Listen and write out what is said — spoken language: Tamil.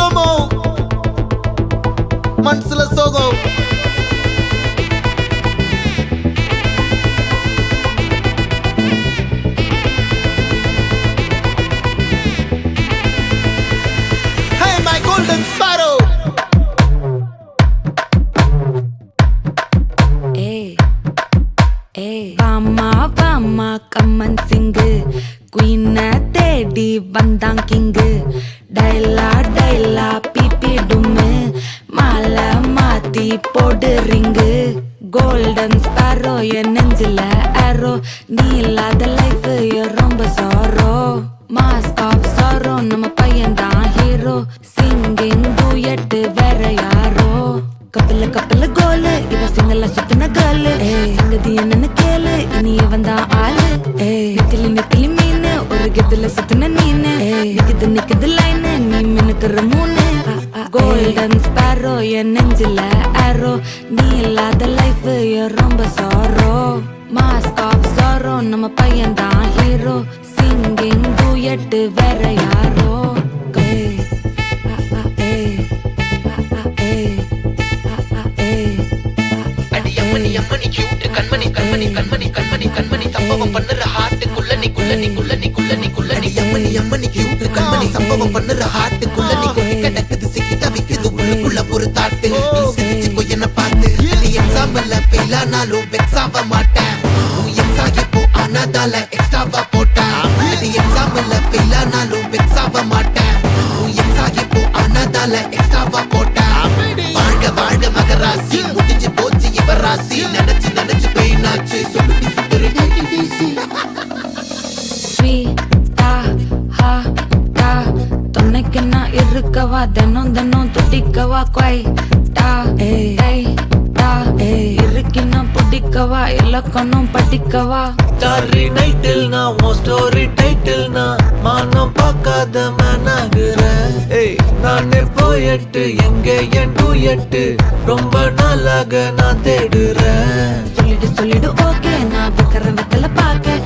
ஸ்லோமோ மனசுல சோகம் Hey my golden sparrow வாமா கம்மன் சிங்கு குயின தேடி வந்தான் கிங்கு டைலா பிபி டும்மு மாலை மாத்தி போடு ரிங்கு கோல்டன் ஸ்பாரோ என் நெஞ்சில ஆரோ நீ இல்லாத லைஃப் ரொம்ப சாரோ மாஸ்க் ஆஃப் சாரோ நம்ம பையன் தான் ஹீரோ சிங்கிங் டூயட் வேற யாரோ கப்பல கோலு இவ சிங்கல்ல சுத்தின கேர்ளு சங்கதி என்னன்னு கேளு இனி இவன் தான் ஆளு நெத்திலி மீனு ஒரு கெத்துல சுத்தின நீனு நிக்குது லைனு நீ மினுக்குற மூணு கோல்டன் ஸ்பாரோ என் நெஞ்சில ஆரோ நீ இல்லாத லைஃப் ரொம்ப சாரோ மாஸ்க் ஆஃப் சாரோ நம்ம பையன் தான் ஹீரோ சிங்கிங் டூயட் வேற யாரோ அம்மணி கியூட் கண்மணி சம்பவம் பண்ணுற ஹார்ட்டுக்குள்ள நீ அம்மணி கியூட் கண்மணி சம்பவம் பண்ணுற ஹார்ட்டுக்குள்ள நீ கொட்டி கிடக்குது சிக்கி தவிக்குது உள்ளுக்குள்ள ஒரு தாட்டு நீ சிரிச்சுக்கோ என்ன பார்த்து நீ எக்ஸாம்பிள் ஃபெயில் ஆனாலும் வெக்ஸ் ஆக மாட்டேன் உன் எக்ஸா இப்போ ஆனதால எக்ஸ்ட்ராவா போட்டேன் நீ எக்ஸாம்பிள் ஃபெயில் ஆனாலும் வெக்ஸ் ஆக மாட்டேன் உன் எக்ஸா இப்போ ஆனதால எக்ஸ்ட்ராவா போட்டேன் வாழ்க மகராசி முடிஞ்சு போச்சு இவராசி நினைச்சு பெயினாச்சு சொல்லுடி சுத்தரு வீசி துணைக்கு நான் இருக்கவா தினம் துடிக்கவா குவைட்டா இருக்கினா பிடிக்கவா இலக்கணம் படிக்கவா ஸ்டாரி நைட்டில் நான் உன் ஸ்டோரி டைட்டில் நான் மானம் பார்க்காத மேனாகிறேன் நான் போயட்டு எங்க என் டூயட்டு ரொம்ப நாளாக நான் தேடுறேன் சொல்லிடு ஓகே நான் வைக்கிற வெத்தல பாக்க